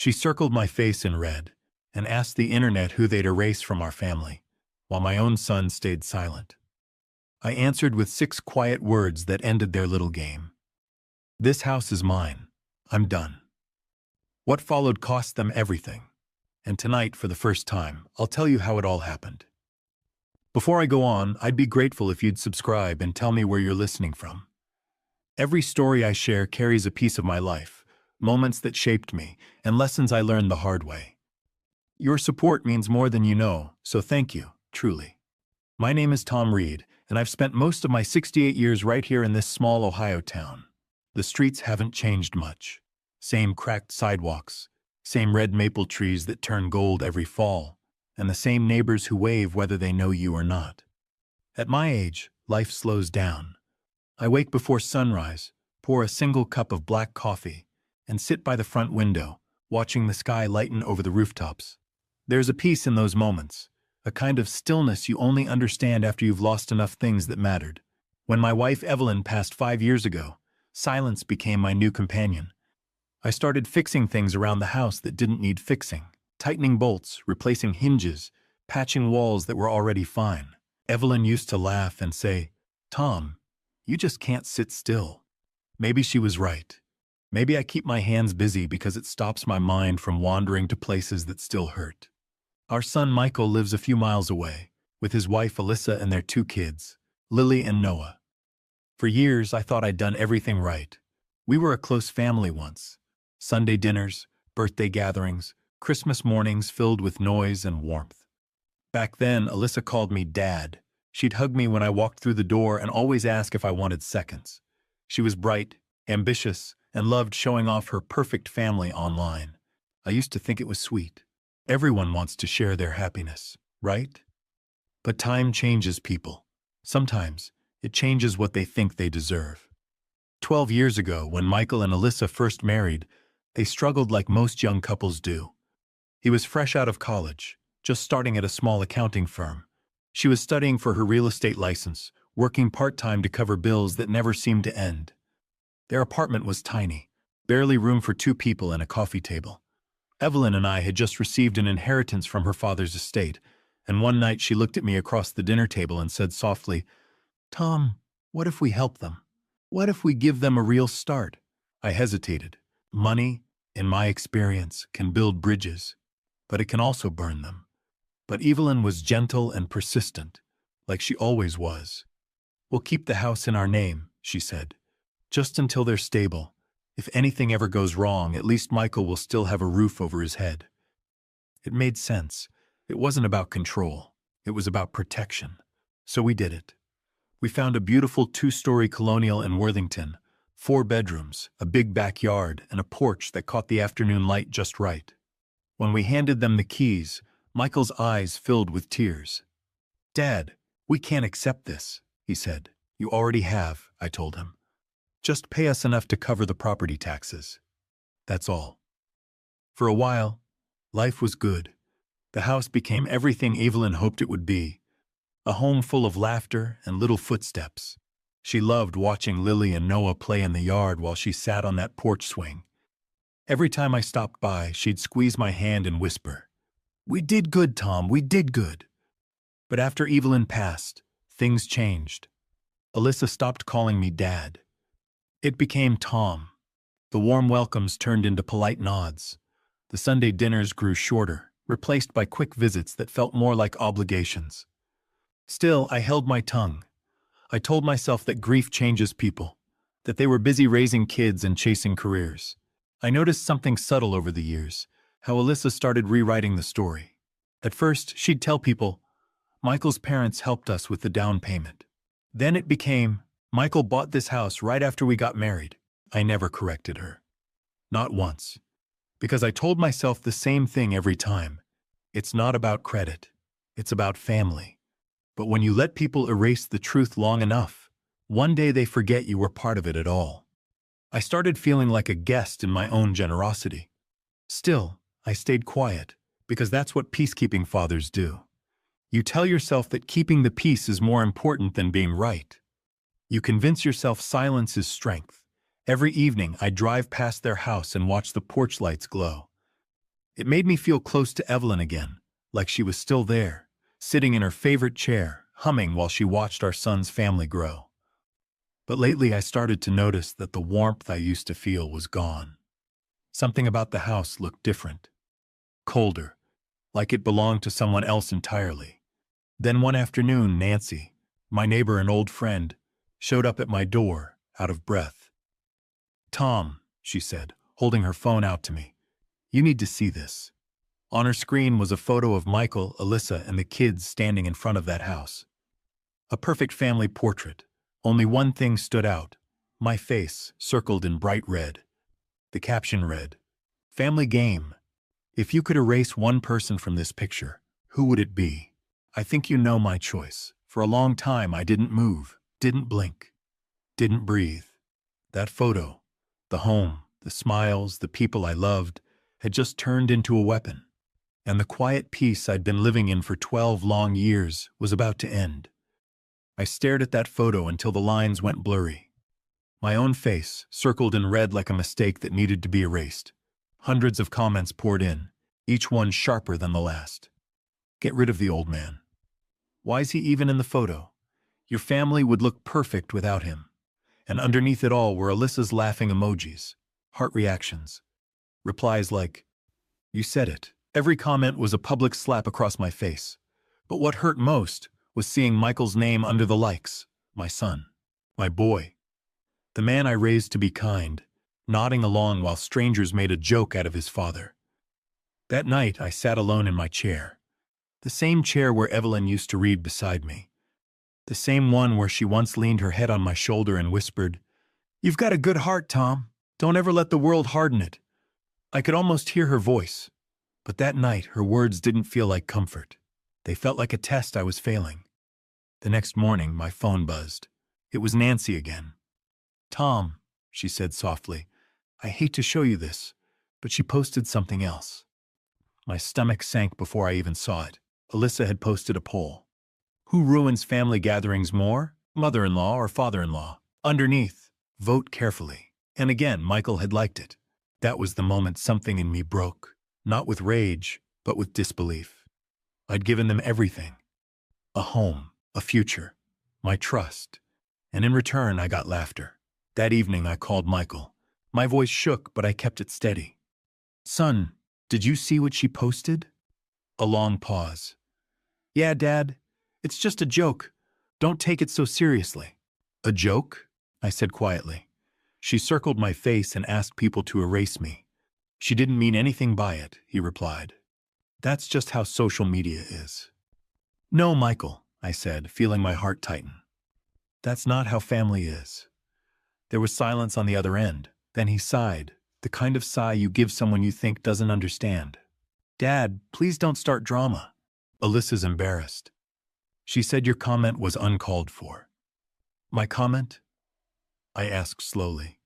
She circled my face in red and asked the internet who they'd erase from our family, while my own son stayed silent. I answered with 6 quiet words that ended their little game. This house is mine. I'm done. What followed cost them everything. And tonight, for the first time, I'll tell you how it all happened. Before I go on, I'd be grateful if you'd subscribe and tell me where you're listening from. Every story I share carries a piece of my life, moments that shaped me, and lessons I learned the hard way. Your support means more than you know, so thank you, truly. My name is Tom Reed, and I've spent most of my 68 years right here in this small Ohio town. The streets haven't changed much. Same cracked sidewalks, same red maple trees that turn gold every fall, and the same neighbors who wave whether they know you or not. At my age, life slows down. I wake before sunrise, pour a single cup of black coffee, and sit by the front window, watching the sky lighten over the rooftops. There's a peace in those moments, a kind of stillness you only understand after you've lost enough things that mattered. When my wife Evelyn passed 5 years ago, silence became my new companion. I started fixing things around the house that didn't need fixing, tightening bolts, replacing hinges, patching walls that were already fine. Evelyn used to laugh and say, "Tom, you just can't sit still." Maybe she was right. Maybe I keep my hands busy because it stops my mind from wandering to places that still hurt. Our son Michael lives a few miles away, with his wife Alyssa and their 2 kids, Lily and Noah. For years, I thought I'd done everything right. We were a close family once. Sunday dinners, birthday gatherings, Christmas mornings filled with noise and warmth. Back then, Alyssa called me Dad. She'd hug me when I walked through the door and always ask if I wanted seconds. She was bright, ambitious, and loved showing off her perfect family online. I used to think it was sweet. Everyone wants to share their happiness, right? But time changes people. Sometimes, it changes what they think they deserve. 12 years ago, when Michael and Alyssa first married, they struggled like most young couples do. He was fresh out of college, just starting at a small accounting firm. She was studying for her real estate license, working part-time to cover bills that never seemed to end. Their apartment was tiny, barely room for 2 people and a coffee table. Evelyn and I had just received an inheritance from her father's estate, and one night she looked at me across the dinner table and said softly, "Tom, what if we help them? What if we give them a real start?" I hesitated. Money, in my experience, can build bridges, but it can also burn them. But Evelyn was gentle and persistent, like she always was. "We'll keep the house in our name," she said, "just until they're stable. If anything ever goes wrong, at least Michael will still have a roof over his head." It made sense. It wasn't about control. It was about protection. So we did it. We found a beautiful 2-story colonial in Worthington, 4 bedrooms, a big backyard, and a porch that caught the afternoon light just right. When we handed them the keys, Michael's eyes filled with tears. "Dad, we can't accept this," he said. "You already have," I told him. "Just pay us enough to cover the property taxes. That's all." For a while, life was good. The house became everything Evelyn hoped it would be. A home full of laughter and little footsteps. She loved watching Lily and Noah play in the yard while she sat on that porch swing. Every time I stopped by, she'd squeeze my hand and whisper, "We did good, Tom, we did good." But after Evelyn passed, things changed. Alyssa stopped calling me Dad. It became Tom. The warm welcomes turned into polite nods. The Sunday dinners grew shorter, replaced by quick visits that felt more like obligations. Still, I held my tongue. I told myself that grief changes people, that they were busy raising kids and chasing careers. I noticed something subtle over the years, how Alyssa started rewriting the story. At first, she'd tell people, "Michael's parents helped us with the down payment." Then it became, "Michael bought this house right after we got married." I never corrected her. Not once. Because I told myself the same thing every time. It's not about credit. It's about family. But when you let people erase the truth long enough, one day they forget you were part of it at all. I started feeling like a guest in my own generosity. Still, I stayed quiet, because that's what peacekeeping fathers do. You tell yourself that keeping the peace is more important than being right. You convince yourself silence is strength. Every evening, I drive past their house and watch the porch lights glow. It made me feel close to Evelyn again, like she was still there, sitting in her favorite chair, humming while she watched our son's family grow. But lately I started to notice that the warmth I used to feel was gone. Something about the house looked different, colder, like it belonged to someone else entirely. Then one afternoon, Nancy, my neighbor and old friend, showed up at my door, out of breath. "Tom," she said, holding her phone out to me, "you need to see this." On her screen was a photo of Michael, Alyssa, and the kids standing in front of that house. A perfect family portrait. Only one thing stood out: my face, circled in bright red. The caption read, "Family game. If you could erase one person from this picture, who would it be?" I think you know my choice. For a long time I didn't move, didn't blink, didn't breathe. That photo, the home, the smiles, the people I loved, had just turned into a weapon. And the quiet peace I'd been living in for 12 long years was about to end. I stared at that photo until the lines went blurry. My own face, circled in red like a mistake that needed to be erased. Hundreds of comments poured in, each one sharper than the last. "Get rid of the old man. Why is he even in the photo? Your family would look perfect without him." And underneath it all were Alyssa's laughing emojis, heart reactions, replies like, "You said it." Every comment was a public slap across my face. But what hurt most was seeing Michael's name under the likes. My son. My boy. The man I raised to be kind, nodding along while strangers made a joke out of his father. That night I sat alone in my chair. The same chair where Evelyn used to read beside me. The same one where she once leaned her head on my shoulder and whispered, "You've got a good heart, Tom. Don't ever let the world harden it." I could almost hear her voice. But that night her words didn't feel like comfort. They felt like a test I was failing. The next morning my phone buzzed. It was Nancy again. "Tom," she said softly, "I hate to show you this, but she posted something else." My stomach sank before I even saw it. Alyssa had posted a poll. Who ruins family gatherings more, mother-in-law or father-in-law? Underneath, vote carefully. And again, Michael had liked it. That was the moment something in me broke. Not with rage, but with disbelief. I'd given them everything. A home, a future, my trust. And in return, I got laughter. That evening, I called Michael. My voice shook, but I kept it steady. "Son, did you see what she posted?" A long pause. "Yeah, Dad. It's just a joke. Don't take it so seriously." "A joke?" I said quietly. She circled my face and asked people to erase me. "She didn't mean anything by it," he replied. "That's just how social media is." "No, Michael," I said, feeling my heart tighten. "That's not how family is." There was silence on the other end. Then he sighed, the kind of sigh you give someone you think doesn't understand. "Dad, please don't start drama." Alyssa's embarrassed. "She said your comment was uncalled for." "My comment?" I asked slowly.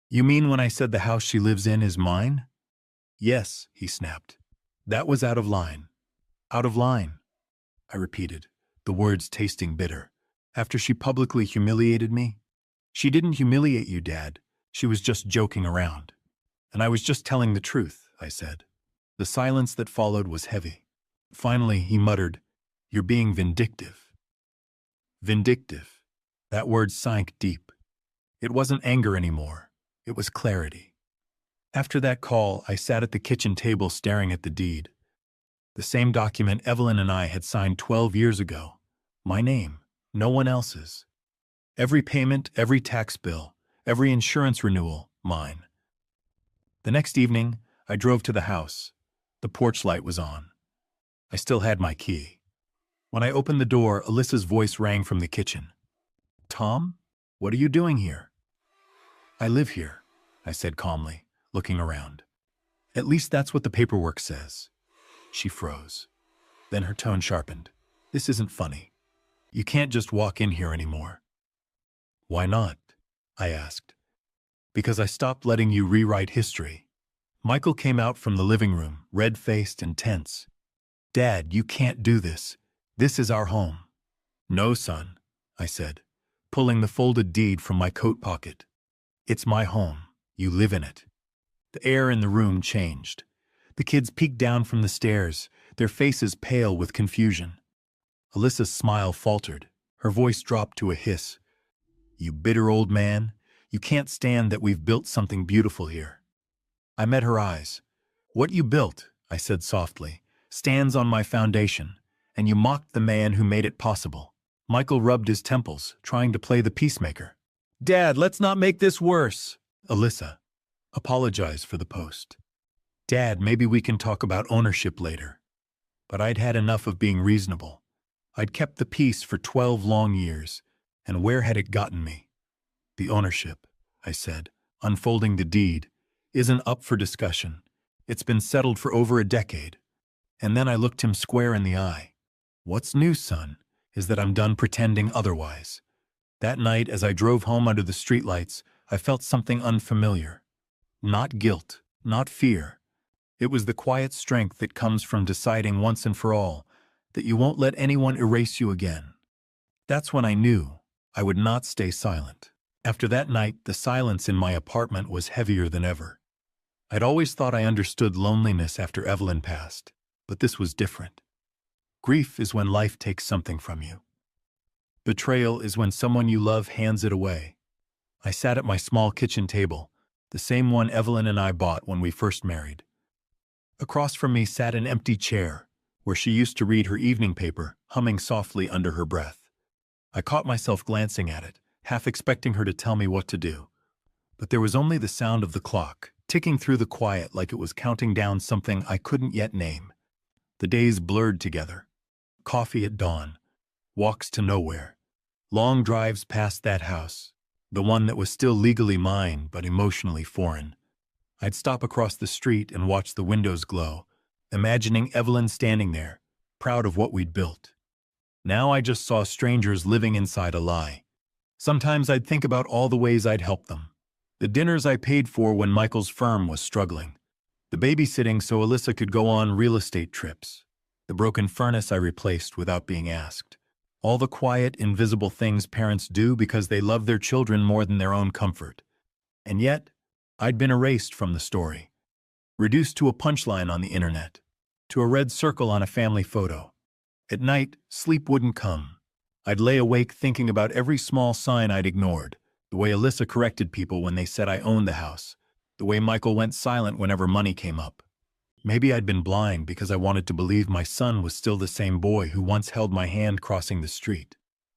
"You mean when I said the house she lives in is mine?" "Yes," he snapped. "That was out of line." "Out of line," I repeated, the words tasting bitter. "After she publicly humiliated me?" "She didn't humiliate you, Dad. She was just joking around." "And I was just telling the truth," I said. The silence that followed was heavy. Finally, he muttered, "You're being vindictive." Vindictive. That word sank deep. It wasn't anger anymore. It was clarity. After that call, I sat at the kitchen table staring at the deed. The same document Evelyn and I had signed 12 years ago. My name, no one else's. Every payment, every tax bill, every insurance renewal, mine. The next evening, I drove to the house. The porch light was on. I still had my key. When I opened the door, Alyssa's voice rang from the kitchen. "Tom, what are you doing here?" "I live here," I said calmly, looking around. "At least that's what the paperwork says." She froze. Then her tone sharpened. "This isn't funny. You can't just walk in here anymore." "Why not?" I asked. "Because I stopped letting you rewrite history." Michael came out from the living room, red-faced and tense. "Dad, you can't do this. This is our home." "No, son," I said, pulling the folded deed from my coat pocket. "It's my home. You live in it." The air in the room changed. The kids peeked down from the stairs, their faces pale with confusion. Alyssa's smile faltered. Her voice dropped to a hiss. "You bitter old man, you can't stand that we've built something beautiful here." I met her eyes. "What you built," I said softly, "stands on my foundation, and you mocked the man who made it possible." Michael rubbed his temples, trying to play the peacemaker. "Dad, let's not make this worse." "Alyssa, apologize for the post." "Dad, maybe we can talk about ownership later." But I'd had enough of being reasonable. I'd kept the peace for 12 long years, and where had it gotten me? "The ownership," I said, unfolding the deed, "isn't up for discussion. It's been settled for over a decade." And then I looked him square in the eye. "What's new, son, is that I'm done pretending otherwise." That night, as I drove home under the streetlights, I felt something unfamiliar. Not guilt, not fear. It was the quiet strength that comes from deciding once and for all that you won't let anyone erase you again. That's when I knew I would not stay silent. After that night, the silence in my apartment was heavier than ever. I'd always thought I understood loneliness after Evelyn passed, but this was different. Grief is when life takes something from you. Betrayal is when someone you love hands it away. I sat at my small kitchen table, the same one Evelyn and I bought when we first married. Across from me sat an empty chair, where she used to read her evening paper, humming softly under her breath. I caught myself glancing at it, half expecting her to tell me what to do. But there was only the sound of the clock, ticking through the quiet like it was counting down something I couldn't yet name. The days blurred together. Coffee at dawn, walks to nowhere, long drives past that house, the one that was still legally mine but emotionally foreign. I'd stop across the street and watch the windows glow, imagining Evelyn standing there, proud of what we'd built. Now I just saw strangers living inside a lie. Sometimes I'd think about all the ways I'd help them. The dinners I paid for when Michael's firm was struggling. The babysitting so Alyssa could go on real estate trips. The broken furnace I replaced without being asked. All the quiet, invisible things parents do because they love their children more than their own comfort. And yet, I'd been erased from the story. Reduced to a punchline on the internet. To a red circle on a family photo. At night, sleep wouldn't come. I'd lay awake thinking about every small sign I'd ignored. The way Alyssa corrected people when they said I owned the house. The way Michael went silent whenever money came up. Maybe I'd been blind because I wanted to believe my son was still the same boy who once held my hand crossing the street.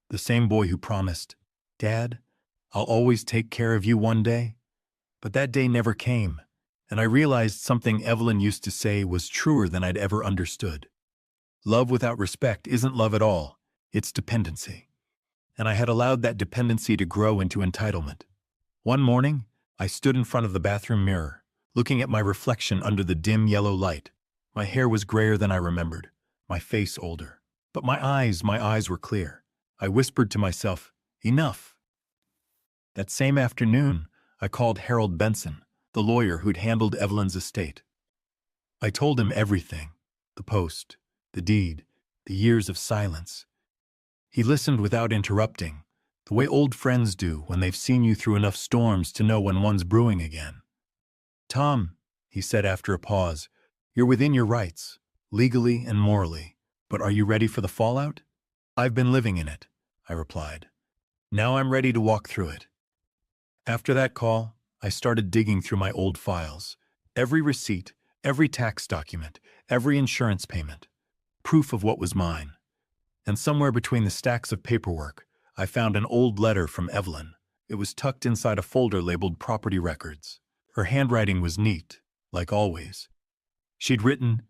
The same boy who promised, "Dad, I'll always take care of you one day." But that day never came, and I realized something Evelyn used to say was truer than I'd ever understood. Love without respect isn't love at all, it's dependency. And I had allowed that dependency to grow into entitlement. One morning, I stood in front of the bathroom mirror, looking at my reflection under the dim yellow light. My hair was grayer than I remembered, my face older. But my eyes were clear. I whispered to myself, "Enough." That same afternoon, I called Harold Benson, the lawyer who'd handled Evelyn's estate. I told him everything, the post, the deed, the years of silence. He listened without interrupting, the way old friends do when they've seen you through enough storms to know when one's brewing again. "Tom," he said after a pause, "you're within your rights, legally and morally, but are you ready for the fallout?" "I've been living in it," I replied. "Now I'm ready to walk through it." After that call, I started digging through my old files. Every receipt, every tax document, every insurance payment. Proof of what was mine. And somewhere between the stacks of paperwork, I found an old letter from Evelyn. It was tucked inside a folder labeled Property Records. Her handwriting was neat, like always. She'd written,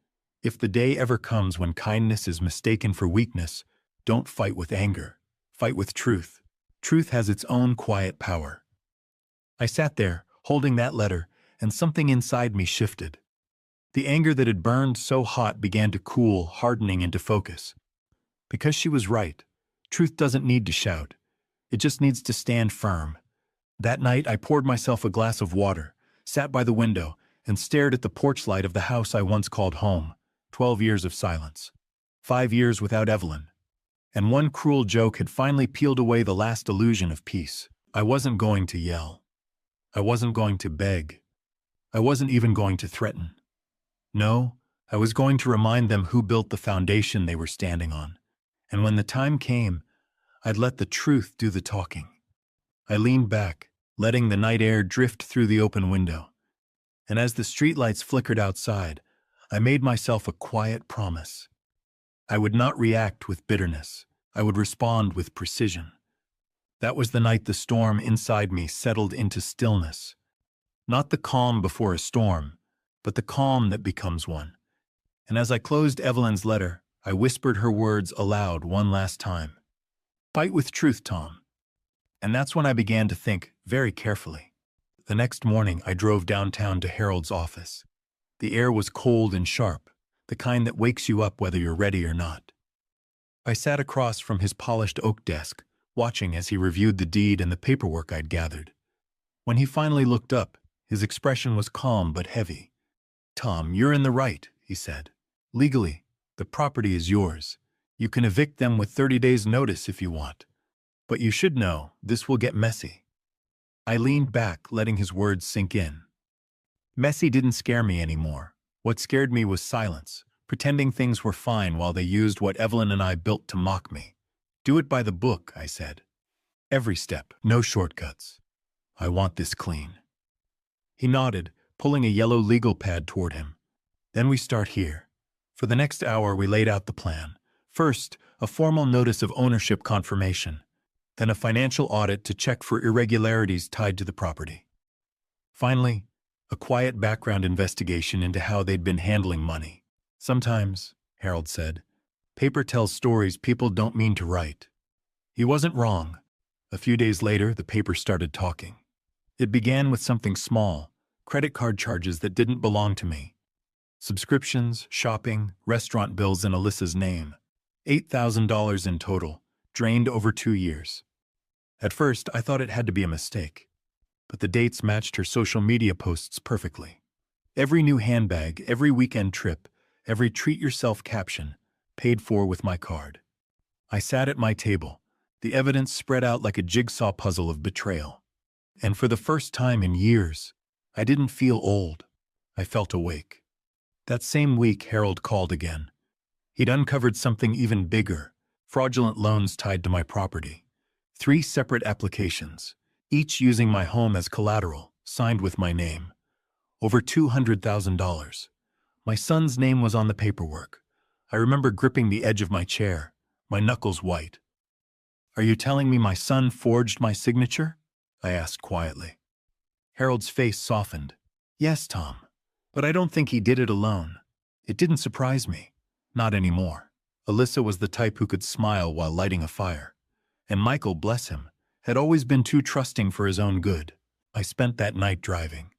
"If the day ever comes when kindness is mistaken for weakness, don't fight with anger. Fight with truth. Truth has its own quiet power." I sat there, holding that letter, and something inside me shifted. The anger that had burned so hot began to cool, hardening into focus. Because she was right. Truth doesn't need to shout. It just needs to stand firm. That night, I poured myself a glass of water, sat by the window, and stared at the porch light of the house I once called home. 12 years of silence. 5 years without Evelyn. And one cruel joke had finally peeled away the last illusion of peace. I wasn't going to yell. I wasn't going to beg. I wasn't even going to threaten. No, I was going to remind them who built the foundation they were standing on. And when the time came, I'd let the truth do the talking. I leaned back, letting the night air drift through the open window. And as the streetlights flickered outside, I made myself a quiet promise. I would not react with bitterness. I would respond with precision. That was the night the storm inside me settled into stillness. Not the calm before a storm, but the calm that becomes one. And as I closed Evelyn's letter, I whispered her words aloud one last time. Fight with truth, Tom. And that's when I began to think very carefully. The next morning, I drove downtown to Harold's office. The air was cold and sharp, the kind that wakes you up whether you're ready or not. I sat across from his polished oak desk, watching as he reviewed the deed and the paperwork I'd gathered. When he finally looked up, his expression was calm but heavy. Tom, you're in the right, he said. Legally, the property is yours. You can evict them with 30 days' notice if you want. But you should know, this will get messy. I leaned back, letting his words sink in. Messy didn't scare me anymore. What scared me was silence, pretending things were fine while they used what Evelyn and I built to mock me. Do it by the book, I said. Every step, no shortcuts. I want this clean. He nodded, pulling a yellow legal pad toward him. Then we start here. For the next hour, we laid out the plan. First, a formal notice of ownership confirmation. Then a financial audit to check for irregularities tied to the property. Finally, a quiet background investigation into how they'd been handling money. Sometimes, Harold said, paper tells stories people don't mean to write. He wasn't wrong. A few days later, the paper started talking. It began with something small, credit card charges that didn't belong to me. Subscriptions, shopping, restaurant bills in Alyssa's name. $8,000 in total, drained over 2 years. At first, I thought it had to be a mistake. But the dates matched her social media posts perfectly. Every new handbag, every weekend trip, every treat-yourself caption, paid for with my card. I sat at my table, the evidence spread out like a jigsaw puzzle of betrayal. And for the first time in years, I didn't feel old. I felt awake. That same week, Harold called again. He'd uncovered something even bigger, fraudulent loans tied to my property. 3 separate applications, each using my home as collateral, signed with my name. Over $200,000. My son's name was on the paperwork. I remember gripping the edge of my chair, my knuckles white. Are you telling me my son forged my signature? I asked quietly. Harold's face softened. Yes, Tom, but I don't think he did it alone. It didn't surprise me. Not anymore. Alyssa was the type who could smile while lighting a fire. And Michael, bless him, had always been too trusting for his own good. I spent that night driving.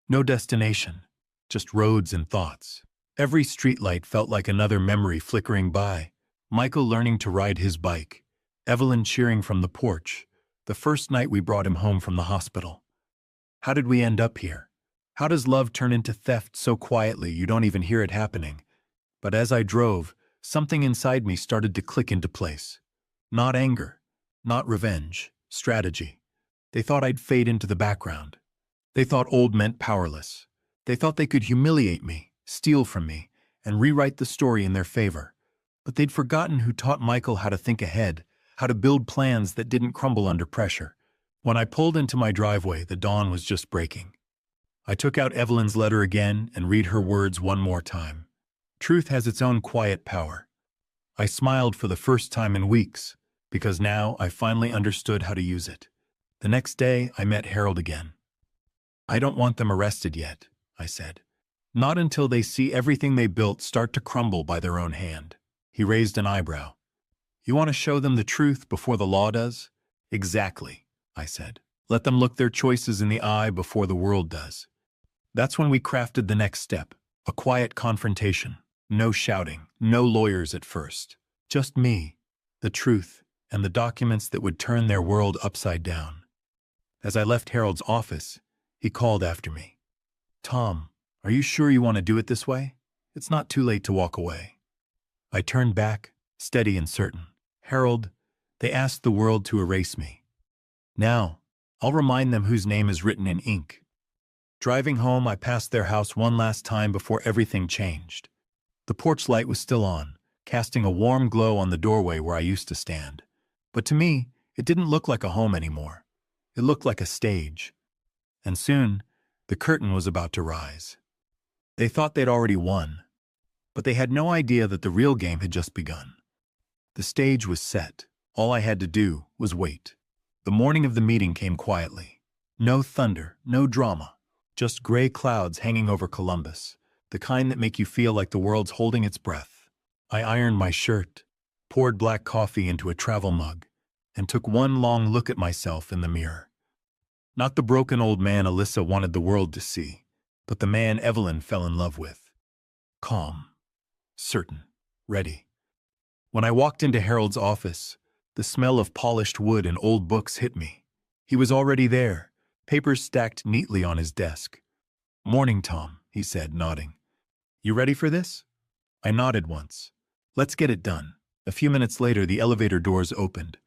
No destination, just roads and thoughts. Every streetlight felt like another memory flickering by. Michael learning to ride his bike. Evelyn cheering from the porch. The first night we brought him home from the hospital. How did we end up here? How does love turn into theft so quietly you don't even hear it happening? But as I drove, something inside me started to click into place. Not anger, not revenge, strategy. They thought I'd fade into the background. They thought old meant powerless. They thought they could humiliate me, steal from me, and rewrite the story in their favor. But they'd forgotten who taught Michael how to think ahead, how to build plans that didn't crumble under pressure. When I pulled into my driveway, the dawn was just breaking. I took out Evelyn's letter again and read her words one more time. Truth has its own quiet power. I smiled for the first time in weeks, because now I finally understood how to use it. The next day, I met Harold again. I don't want them arrested yet, I said. Not until they see everything they built start to crumble by their own hand. He raised an eyebrow. You want to show them the truth before the law does? Exactly, I said. Let them look their choices in the eye before the world does. That's when we crafted the next step, a quiet confrontation. No shouting, no lawyers at first. Just me, the truth, and the documents that would turn their world upside down. As I left Harold's office, he called after me. Tom, are you sure you want to do it this way? It's not too late to walk away. I turned back, steady and certain. Harold, they asked the world to erase me. Now, I'll remind them whose name is written in ink. Driving home, I passed their house one last time before everything changed. The porch light was still on, casting a warm glow on the doorway where I used to stand. But to me, it didn't look like a home anymore. It looked like a stage. And soon, the curtain was about to rise. They thought they'd already won, but they had no idea that the real game had just begun. The stage was set. All I had to do was wait. The morning of the meeting came quietly. No thunder, no drama, just gray clouds hanging over Columbus, the kind that make you feel like the world's holding its breath. I ironed my shirt, poured black coffee into a travel mug, and took one long look at myself in the mirror. Not the broken old man Alyssa wanted the world to see, but the man Evelyn fell in love with. Calm, certain, ready. When I walked into Harold's office, the smell of polished wood and old books hit me. He was already there, papers stacked neatly on his desk. "Morning, Tom," he said, nodding. "You ready for this?" I nodded once. "Let's get it done." A few minutes later, the elevator doors opened.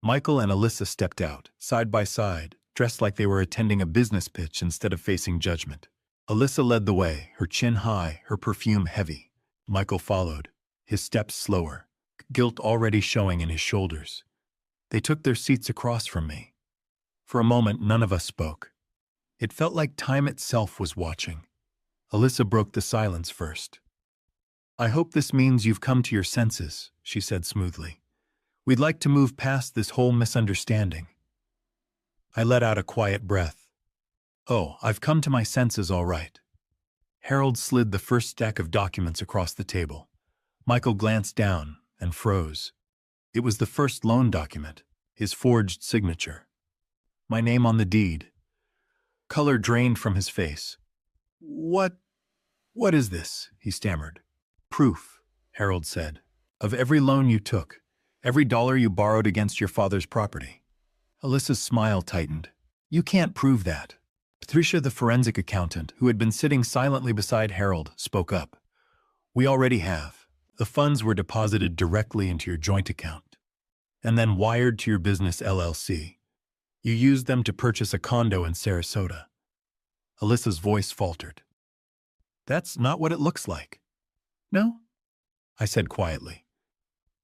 Michael and Alyssa stepped out, side by side, dressed like they were attending a business pitch instead of facing judgment. Alyssa led the way, her chin high, her perfume heavy. Michael followed, his steps slower, guilt already showing in his shoulders. They took their seats across from me. For a moment, none of us spoke. It felt like time itself was watching. Alyssa broke the silence first. "I hope this means you've come to your senses," she said smoothly. "We'd like to move past this whole misunderstanding." I let out a quiet breath. "Oh, I've come to my senses all right." Harold slid the first stack of documents across the table. Michael glanced down and froze. It was the first loan document, his forged signature. My name on the deed. Color drained from his face. What is this?" he stammered. "Proof," Harold said, "of every loan you took, every dollar you borrowed against your father's property." Alyssa's smile tightened. "You can't prove that." Patricia, the forensic accountant, who had been sitting silently beside Harold, spoke up. "We already have. The funds were deposited directly into your joint account, and then wired to your business LLC. You used them to purchase a condo in Sarasota." Alyssa's voice faltered. "That's not what it looks like." "No?" I said quietly.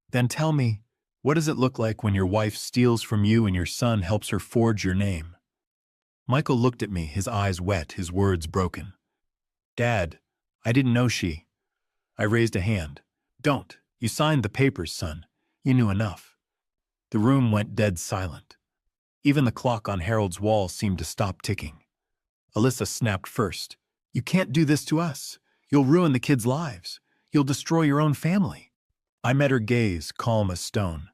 "Then tell me, what does it look like when your wife steals from you and your son helps her forge your name?" Michael looked at me, his eyes wet, his words broken. "Dad, I didn't know she..." I raised a hand. "Don't. You signed the papers, son. You knew enough." The room went dead silent. Even the clock on Harold's wall seemed to stop ticking. Alyssa snapped first. "You can't do this to us. You'll ruin the kids' lives. You'll destroy your own family." I met her gaze, calm as stone.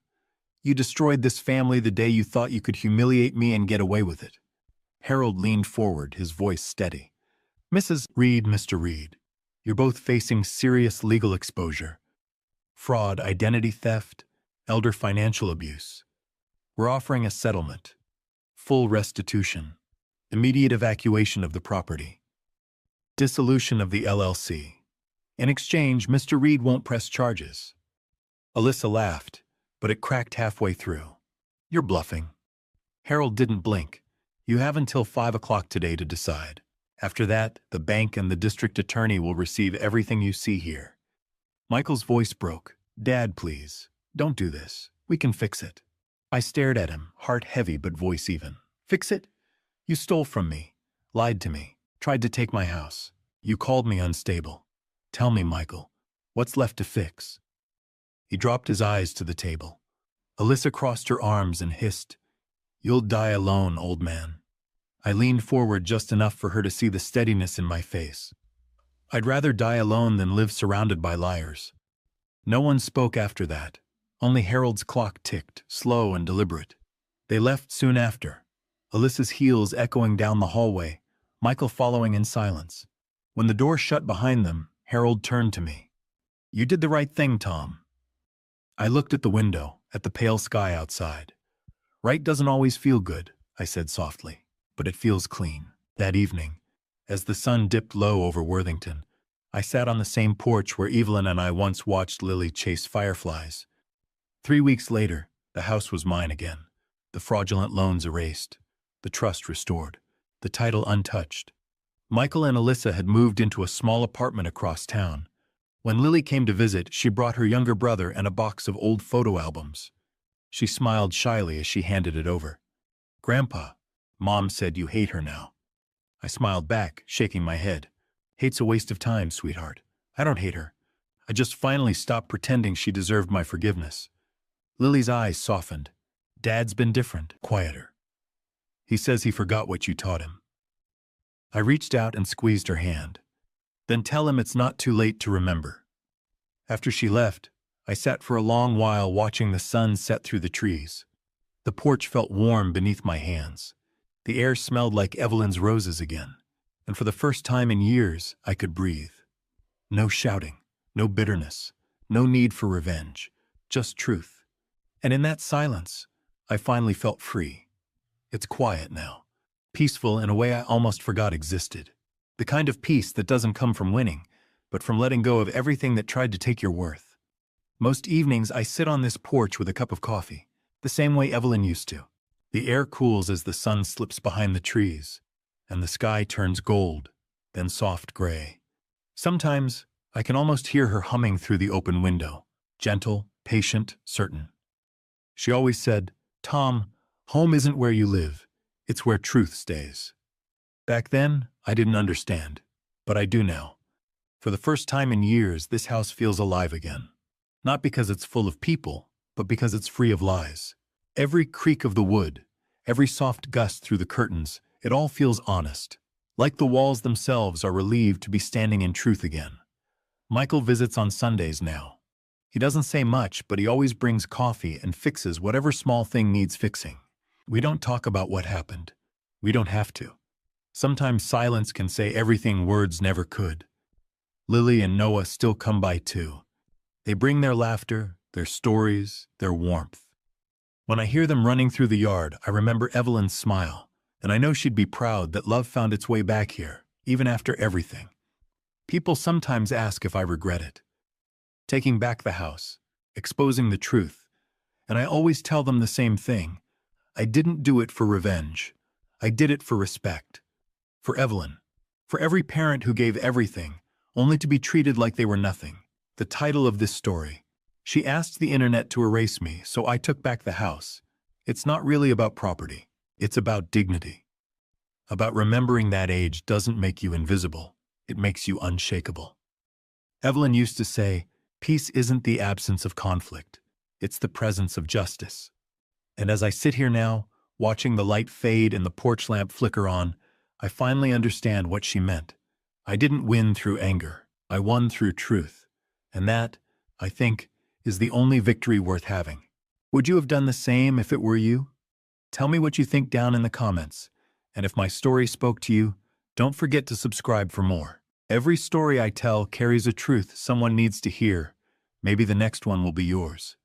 "You destroyed this family the day you thought you could humiliate me and get away with it." Harold leaned forward, his voice steady. "Mrs. Reed, Mr. Reed, you're both facing serious legal exposure. Fraud, identity theft, elder financial abuse. We're offering a settlement. Full restitution. Immediate evacuation of the property. Dissolution of the LLC. In exchange, Mr. Reed won't press charges." Alyssa laughed, but it cracked halfway through. "You're bluffing." Harold didn't blink. "You have until 5 o'clock today to decide. After that, the bank and the district attorney will receive everything you see here." Michael's voice broke. "Dad, please, don't do this. We can fix it." I stared at him, heart heavy but voice even. "Fix it? You stole from me, lied to me, tried to take my house. You called me unstable. Tell me, Michael, what's left to fix?" He dropped his eyes to the table. Alyssa crossed her arms and hissed, "You'll die alone, old man." I leaned forward just enough for her to see the steadiness in my face. "I'd rather die alone than live surrounded by liars." No one spoke after that. Only Harold's clock ticked, slow and deliberate. They left soon after, Alyssa's heels echoing down the hallway, Michael following in silence. When the door shut behind them, Harold turned to me. "You did the right thing, Tom." I looked at the window, at the pale sky outside. "Right doesn't always feel good," I said softly, "but it feels clean." That evening, as the sun dipped low over Worthington, I sat on the same porch where Evelyn and I once watched Lily chase fireflies. 3 weeks later, the house was mine again, the fraudulent loans erased, the trust restored, the title untouched. Michael and Alyssa had moved into a small apartment across town. When Lily came to visit, she brought her younger brother and a box of old photo albums. She smiled shyly as she handed it over. "Grandpa, Mom said you hate her now." I smiled back, shaking my head. "Hate's a waste of time, sweetheart. I don't hate her. I just finally stopped pretending she deserved my forgiveness." Lily's eyes softened. "Dad's been different, quieter. He says he forgot what you taught him." I reached out and squeezed her hand. "Then tell him it's not too late to remember." After she left, I sat for a long while watching the sun set through the trees. The porch felt warm beneath my hands. The air smelled like Evelyn's roses again, and for the first time in years, I could breathe. No shouting, no bitterness, no need for revenge, just truth. And in that silence, I finally felt free. It's quiet now, peaceful in a way I almost forgot existed. The kind of peace that doesn't come from winning, but from letting go of everything that tried to take your worth. Most evenings, I sit on this porch with a cup of coffee, the same way Evelyn used to. The air cools as the sun slips behind the trees, and the sky turns gold, then soft gray. Sometimes, I can almost hear her humming through the open window, gentle, patient, certain. She always said, "Tom, home isn't where you live, it's where truth stays." Back then, I didn't understand, but I do now. For the first time in years, this house feels alive again. Not because it's full of people, but because it's free of lies. Every creak of the wood, every soft gust through the curtains, it all feels honest. Like the walls themselves are relieved to be standing in truth again. Michael visits on Sundays now. He doesn't say much, but he always brings coffee and fixes whatever small thing needs fixing. We don't talk about what happened. We don't have to. Sometimes silence can say everything words never could. Lily and Noah still come by too. They bring their laughter, their stories, their warmth. When I hear them running through the yard, I remember Evelyn's smile, and I know she'd be proud that love found its way back here, even after everything. People sometimes ask if I regret it. Taking back the house, exposing the truth, and I always tell them the same thing. I didn't do it for revenge. I did it for respect. For Evelyn. For every parent who gave everything, only to be treated like they were nothing. The title of this story. She asked the internet to erase me, so I took back the house. It's not really about property. It's about dignity. About remembering that age doesn't make you invisible. It makes you unshakable. Evelyn used to say, "Peace isn't the absence of conflict. It's the presence of justice." And as I sit here now, watching the light fade and the porch lamp flicker on, I finally understand what she meant. I didn't win through anger. I won through truth. And that, I think, is the only victory worth having. Would you have done the same if it were you? Tell me what you think down in the comments. And if my story spoke to you, don't forget to subscribe for more. Every story I tell carries a truth someone needs to hear. Maybe the next one will be yours.